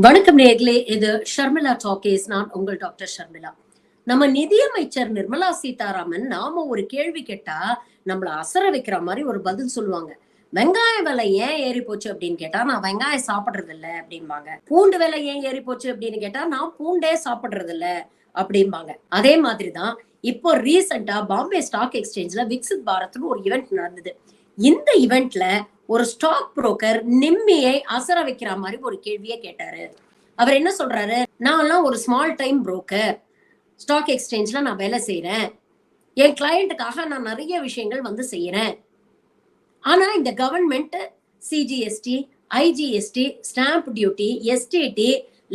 வணக்கம் நேர்களே, இது ஷர்மிளா டாக்கீஸ். நான் உங்கள் டாக்டர் ஷர்மிளா. நம்ம நிதியமைச்சர் நிர்மலா சீதாராமன் நாம ஒரு கேள்வி கேட்டா நம்மள அசர வைக்கிற மாதிரி ஒரு பதில் சொல்லுவாங்க. வெங்காய விலை ஏன் ஏறி போச்சு அப்படின்னு கேட்டா நான் வெங்காயம் சாப்பிடுறது இல்ல அப்படிம்பாங்க. பூண்டு விலை ஏன் ஏறி போச்சு அப்படின்னு கேட்டா நான் பூண்டே சாப்பிடுறது இல்ல அப்படிம்பாங்க. அதே மாதிரிதான் இப்போ ரீசெண்டா பாம்பே ஸ்டாக் எக்ஸ்சேஞ்ச்ல விக்சித் பாரத்னு ஒரு ஈவெண்ட் நடந்தது. இந்த ஈவெண்ட்ல ஒரு ஸ்டாக் புரோக்கர் நிம்மியை அசர வைக்கிற மாதிரி ஒரு கேள்வியை கேட்டாரு. அவர் என்ன சொல்றாரு, நான் ஒரு ஸ்மால் டைம் புரோக்கர், ஸ்டாக் எக்ஸ்சேஞ்ச்ல நான் வேலை செய்யறேன், என் கிளையண்ட்டுக்காக நான் நிறைய விஷயங்கள் செய்யறேன். ஆனா இந்த government CGST, IGST, stamp duty, STD,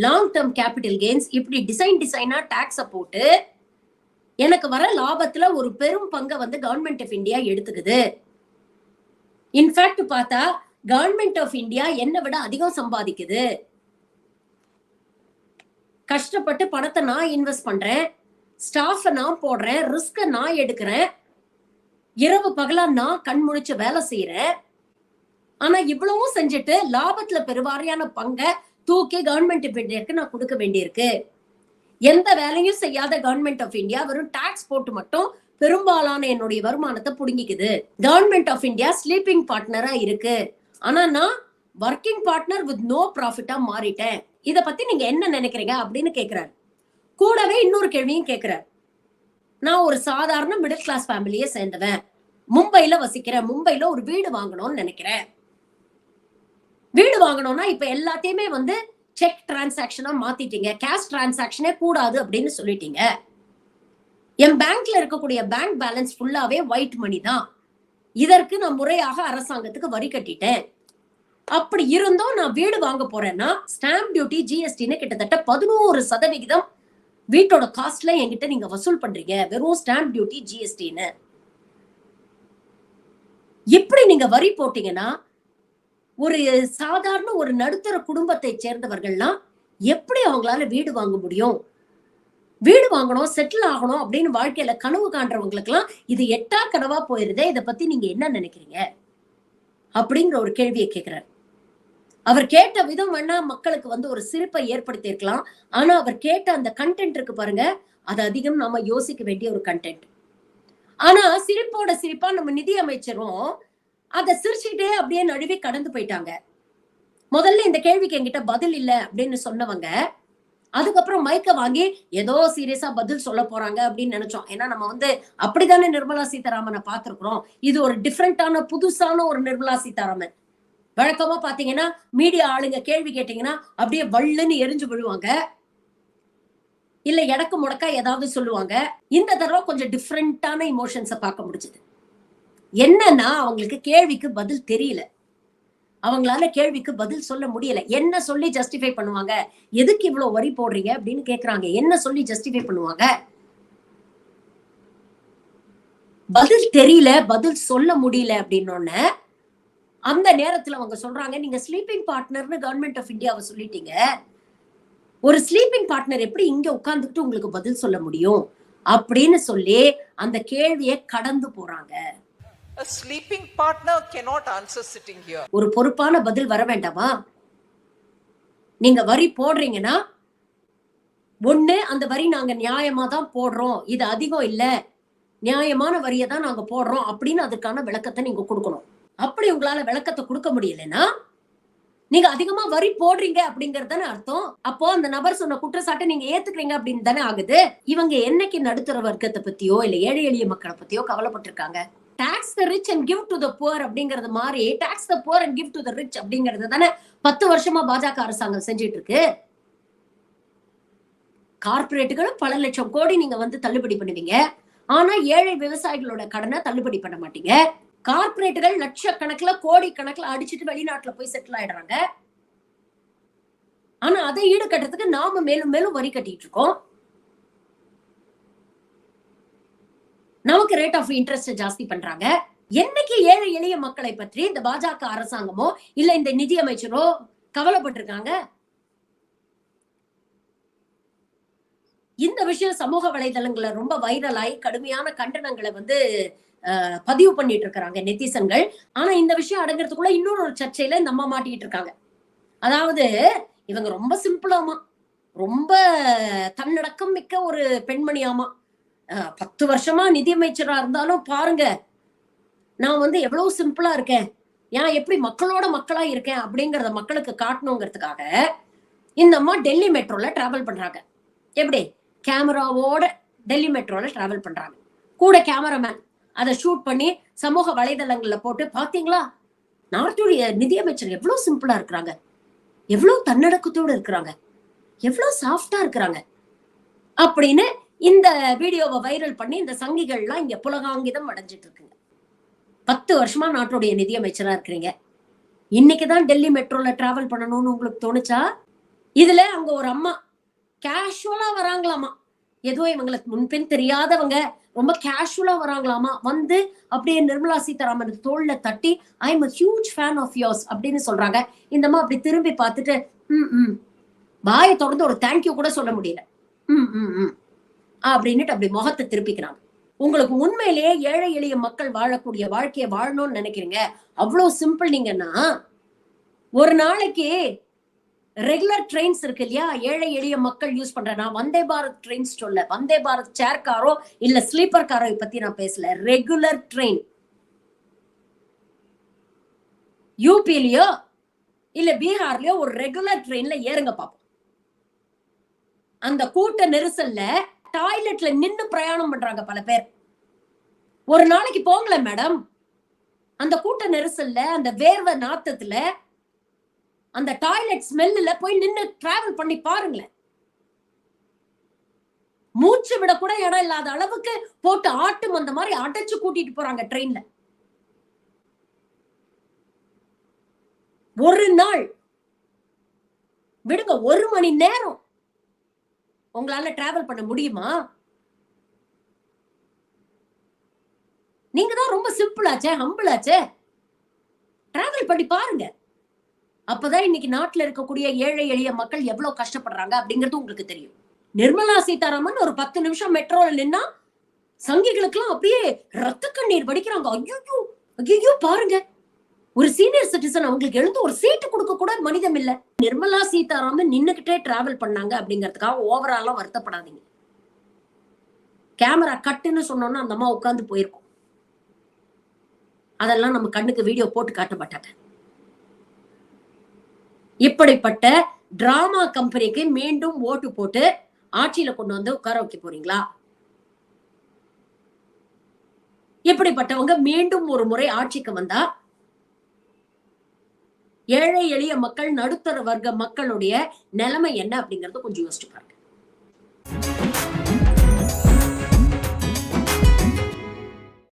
long term capital gains இப்படி டிசைனா டாக்ஸ போட்டு எனக்கு வர லாபத்துல ஒரு பெரும் பங்கை கவர்மெண்ட் ஆஃப் இந்தியா எடுத்துக்குது. இன்ஃபேக்ட் பார்த்தா கவர்மெண்ட் ஆஃப் இந்தியா என்னை விட அதிகம் சம்பாதிக்குது. கஷ்டப்பட்டு பணத்தை நான் இன்வெஸ்ட் பண்றேன், ஸ்டாஃப் நான் போடுறேன், ரிஸ்க நான் எடுக்கிறேன், இரவு பகலா நான் கண் முழிச்சு வேலை செய்யறேன். ஆனா இவ்வளவும் செஞ்சுட்டு லாபத்துல பெருவாரியான பங்கை தூக்கி கவர்மெண்ட் ஆஃப் இந்தியாவுக்கு நான் கொடுக்க வேண்டியிருக்கு. எந்த வேலையும் செய்யாத கவர்மெண்ட் ஆஃப் இந்தியா வெறும் டாக்ஸ் போட்டு மட்டும் பெரும்பாலான என்னுடைய வருமானத்தை புடுங்கிக்குது. கவர்மெண்ட் ஆஃப் இந்தியா ஸ்லீப்பிங் பார்ட்னரா இருக்கு, ஆனா நான் ஒர்க்கிங் பார்ட்னர் வித் நோ ப்ராஃபிட்டா மாறிட்டேன். இத பத்தி நீங்க என்ன நினைக்கிறீங்க அப்படின்னு கேக்குறாரு. கூடவே இன்னொரு கேள்வியும் கேக்குறாரு. நான் ஒரு சாதாரண மிடில் கிளாஸ் ஃபேமிலியை சேர்ந்தவன், மும்பைல வசிக்கிறேன், மும்பைல ஒரு வீடு வாங்கணும்னு நினைக்கிறேன். வீடு வாங்கணும்னா இப்ப எல்லாத்தையுமே செக் டிரான்சாக்ஷனா மாத்திட்டீங்க, கேஷ் டிரான்சாக்ஷனே கூடாது அப்படின்னு சொல்லிட்டீங்க. என் பேங்க்ல இருக்கக்கூடிய பேங்க் பேலன்ஸ் ஃபுல்லாவே ஒயிட் மணி தான். இதற்கு நான் முறையாக அரசாங்கத்துக்கு வரி கட்டிட்டேன். அப்படி இருந்தும் நான் வீடு வாங்க போறேன்னா ஸ்டாம்ப் டியூட்டி, ஜிஎஸ்டின்னு கிட்டத்தட்ட 11% வீட்டோட காஸ்ட்ல என்கிட்ட நீங்க வசூல் பண்றீங்க, வெறும் ஸ்டாம்ப் டியூட்டி ஜிஎஸ்டின்னு. இப்படி நீங்க வரி போட்டீங்கன்னா ஒரு சாதாரண ஒரு நடுத்தர குடும்பத்தை சேர்ந்தவர்கள்லாம் எப்படி அவங்களால வீடு வாங்க முடியும்? வீடு வாங்கணும், செட்டில் ஆகணும் அப்படின்னு வாழ்க்கையில கனவு காண்றவங்களுக்கு எல்லாம் இது எட்டா கனவா போயிருதே. இதை பத்தி நீங்க என்ன நினைக்கிறீங்க அப்படிங்கிற ஒரு கேள்வியை கேட்கிறார். அவர் கேட்ட விதம் வேணா மக்களுக்கு ஒரு சிரிப்பை ஏற்படுத்தி இருக்கலாம். ஆனா அவர் கேட்ட அந்த கண்டென்ட் இருக்கு பாருங்க, அது அதிகம் நாம யோசிக்க வேண்டிய ஒரு கண்டென்ட். ஆனா சிரிப்போட சிரிப்பா நம்ம நிதி அமைச்சரும் அதை சிரிச்சுக்கிட்டே அப்படியே நழுவி கடந்து போயிட்டாங்க. முதல்ல இந்த கேள்விக்கு என்கிட்ட பதில் இல்ல அப்படின்னு சொன்னவங்க அதுக்கப்புறம் மைக்க வாங்கி ஏதோ சீரியஸா பதில் சொல்ல போறாங்க அப்படின்னு நினைச்சோம். ஏன்னா நம்ம அப்படித்தானே நிர்மலா சீதாராமனை பார்த்திருக்கிறோம். இது ஒரு டிஃப்ரெண்டான புதுசான ஒரு நிர்மலா சீதாராமன். வழக்கமா பாத்தீங்கன்னா மீடியா ஆளுங்க கேள்வி கேட்டீங்கன்னா அப்படியே வள்ளுன்னு எரிஞ்சு விழுவாங்க, இல்ல எடக்கு முடக்கா ஏதாவது சொல்லுவாங்க. இந்த தடவை கொஞ்சம் டிஃப்ரெண்டான இமோஷன்ஸை பார்க்க முடிஞ்சது. என்னன்னா அவங்களுக்கு கேள்விக்கு பதில் தெரியல, அவங்களால கேள்விக்கு பதில் சொல்ல முடியல. என்ன சொல்லி ஜஸ்டிஃபை பண்ணுவாங்க? எதுக்கு இவ்வளவு வரி போடுறீங்க அப்படின்னு கேக்குறாங்க. என்ன சொல்லி ஜஸ்டிஃபை பண்ணுவாங்க? பதில் தெரியல, பதில் சொல்ல முடியல அப்படின்னு அந்த நேரத்துல அவங்க சொல்றாங்க, நீங்க ஸ்லீப்பிங் பார்ட்னர்னு கவர்மெண்ட் ஆஃப் இந்தியாவை சொல்லிட்டீங்க, ஒரு ஸ்லீப்பிங் பார்ட்னர் எப்படி இங்க உட்கார்ந்துட்டு உங்களுக்கு பதில் சொல்ல முடியும் அப்படின்னு சொல்லி அந்த கேள்வியை கடந்து போறாங்க. A sleeping partner cannot answer sitting here. ஒரு பொறுப்பான பதில் வர வேண்டாமா? நீங்க வரி போடுறீங்கன்னா ஒண்ணு அந்த வரி நாங்க நியாயமா தான் போடுறோம், இது அதிகம் இல்ல, நியாயமான வரியை தான் நாங்க போடுறோம் அப்படின்னு அதுக்கான விளக்கத்தை நீங்க கொடுக்கணும். அப்படி உங்களால விளக்கத்தை கொடுக்க முடியலன்னா நீங்க அதிகமா வரி போடுறீங்க அப்படிங்கறது தானே அர்த்தம். அப்போ அந்த நபர் சொன்ன குற்றச்சாட்டை நீங்க ஏத்துக்கிறீங்க அப்படின்னு தானே ஆகுது. இவங்க என்னைக்கு நடுத்தர வர்க்கத்தை பத்தியோ இல்ல ஏழை எளிய மக்களை பத்தியோ கவலைப்பட்டிருக்காங்க? Tax the rich and give to the poor அப்படிங்கறது மாதிரி tax the poor and give to the rich அப்படிங்கறது தானே 10 வருஷமா பாஜக அரசாங்கம் செஞ்சிட்டு இருக்கு. கார்பரேட்டுகள் பல லட்சம் கோடி நீங்க தள்ளுபடி பண்ணுவீங்க, ஆனா ஏழை விவசாயிகளோட கடனை தள்ளுபடி பண்ண மாட்டீங்க. கார்பரேட்டுகள் லட்சக்கணக்குல கோடி கணக்குல அடிச்சுட்டு வெளிநாட்டுல போய் செட்டில் ஆயிடுறாங்க. ஆனா அதை ஈடு கட்டுறதுக்கு நாம மேலும் மேலும் வரி கட்டிட்டு இருக்கோம். நமக்கு ரேட் ஆஃப் இன்ட்ரெஸ்ட் ஜாஸ்தி பண்றாங்க. என்னைக்கு ஏழை எளிய மக்களை பற்றி இந்த பாஜக அரசாங்கமோ இல்ல இந்த நிதி அமைச்சரோ கவலைப்பட்டிருக்காங்க? இந்த விஷயம் சமூக வலைதளங்கள்ல ரொம்ப வைரலாகி கடுமையான கண்டனங்களை பதிவு பண்ணிட்டு இருக்காங்க நெத்திசன்கள். ஆனா இந்த விஷயம் அடங்குறதுக்குள்ள இன்னொரு சர்ச்சையில இந்த அம்மா மாட்டிட்டு இருக்காங்க. அதாவது இவங்க ரொம்ப சிம்பிளாமா, ரொம்ப தன்னடக்கம் மிக்க ஒரு பெண்மணியாமா. 10 வருஷமா நிதியமைச்சரா இருந்தாலும் பாருங்க, நான் வந்து எவ்வளவு சிம்பிளா இருக்கேன். நான் எப்படி மக்களோட மக்களா இருக்கேன் அப்படிங்கறத மக்களுக்கு காட்டணுங்கிறதுக்காக இந்த அம்மா டெல்லி மெட்ரோல டிராவல் பண்றாங்க. எப்படி? கேமராவோட டெல்லி மெட்ரோல டிராவல் பண்றாங்க. கூட கேமராமேன் அதை ஷூட் பண்ணி சமூக வலைதளங்கள்ல போட்டு பாத்தீங்களா, நாட்டுடைய நிதியமைச்சர் எவ்வளவு சிம்பிளா இருக்கிறாங்க, எவ்வளவு தன்னடக்கத்தோட இருக்கிறாங்க, எவ்வளவு சாஃப்டா இருக்கிறாங்க அப்படின்னு இந்த வீடியோவை வைரல் பண்ணி இந்த சங்கிகள்லாம் இங்க புலகாங்கிதம் அடைஞ்சிட்டு இருக்குங்க. 10 வருஷமா நாட்டுடைய நிதியமைச்சரா இருக்கிறீங்க. இன்னைக்குதான் டெல்லி மெட்ரோல டிராவல் பண்ணணும்னு உங்களுக்கு தோணுச்சா? இதுல அங்க ஒரு அம்மா கேஷுவலா வராங்களாமா, ஏதோ இவங்களுக்கு முன்பின் தெரியாதவங்க ரொம்ப கேஷுவலா வராங்களாமா. வந்து அப்படியே நிர்மலா சீதாராமன் தோல்ல தட்டி I am a huge fan of yours அப்படின்னு சொல்றாங்க. இந்த அம்மா அப்படி திரும்பி பார்த்துட்டு வாயை தொடர்ந்து ஒரு தேங்க்யூ கூட சொல்ல முடியல. அப்படின்னுட்டு அப்படி முகத்தை திருப்பிக்கிறாங்க. உங்களுக்கு உண்மையிலேயே ஏழை எளிய மக்கள் வாழக்கூடிய வாழ்க்கையை வாழணும்னு நினைக்கிறீங்க, அவ்வளவு சிம்பிள் நீங்கன்னா, ஒரு நாளைக்கு ரெகுலர் ட்ரெயின்ஸ் இருக்கு இல்லையா, ஏழை எளிய மக்கள் யூஸ் பண்ற, நான் வந்தே பாரத் ட்ரெயின்ஸ் சொல்ல, வந்தே பாரத் சேர் காரோ இல்ல ஸ்லீப்பர் காரோ பத்தி நான் பேசல. ரெகுலர் ட்ரெயின் யூபிலயோ இல்ல பீகார்லயோ ஒரு ரெகுலர் ட்ரெயின்ல ஏறுங்க பாப்போம். அந்த கூட்ட நெரிசல்ல டாய்லெட்ல நின்னு பிரயாணம் பண்றாங்க பல பேர். ஒரு நாளைக்கு போங்களே மேடம், அந்த கூட்ட நெரிசல்ல அந்த வேர்வை நாத்தத்துல அந்த டாய்லெட் ஸ்மெல்ல போய் நின்னு டிராவல் பண்ணி பாருங்களேன். மூச்சு விட கூட இடம் இல்லாத அளவுக்கு போட்டு ஆட்டும் அந்த மாதிரி அடைச்சு கூட்டிட்டு போறாங்க ட்ரெயின்ல. ஒரு நாள் விடுங்க, 1 மணி நேரம் உங்களால டிராவல் பண்ண முடியுமா? நீங்க தான் ரொம்ப சிம்பிள் ஆச்சே, ஹம்பிள் ஆச்சே. டிராவல் பண்ணி பாருங்க. அப்பதான் இன்னைக்கு நாட்டுல இருக்கக்கூடிய ஏழை எளிய மக்கள் எவ்வளவு கஷ்டப்படுறாங்க அப்படிங்கிறது உங்களுக்கு தெரியும். நிர்மலா சீதாராமன் ஒரு 10 நிமிஷம் மெட்ரோல நின்னா சங்கிகளுக்கு எல்லாம் அப்படியே ரத்த கண்ணீர் வடிக்கிறாங்க. ஐயோ ஐயோ பாருங்க, ஒரு சீனியர் சிட்டிசன் அவங்களுக்கு எழுந்து ஒரு சீட்டு கொடுக்க கூட மனிதம் இல்ல. நிர்மலா சீதாராமன் நின்னுகிட்டே டிராவல் பண்ணாங்க அப்படிங்கிறதுக்காக ஓவராலா வருத்தப்படாதீங்க. கேமரா கட்டுன்னு சொன்னோம்னா அந்த அம்மா உட்கார்ந்து போயிருக்கும். அதெல்லாம் நம்ம கண்ணுக்கு வீடியோ போட்டு காட்ட மாட்டாங்க. இப்படிப்பட்ட டிராமா கம்பெனிக்கு மீண்டும் ஓட்டு போட்டு ஆட்சியில கொண்டு வந்து உட்கார வைக்க போறீங்களா? இப்படிப்பட்டவங்க மீண்டும் ஒரு முறை ஆட்சிக்கு வந்தா ஏழை எளிய மக்கள், நடுத்தர வர்க்க மக்களுடைய நிலைமை என்ன அப்படிங்கறத கொஞ்சம் யோசிச்சு பாருங்க.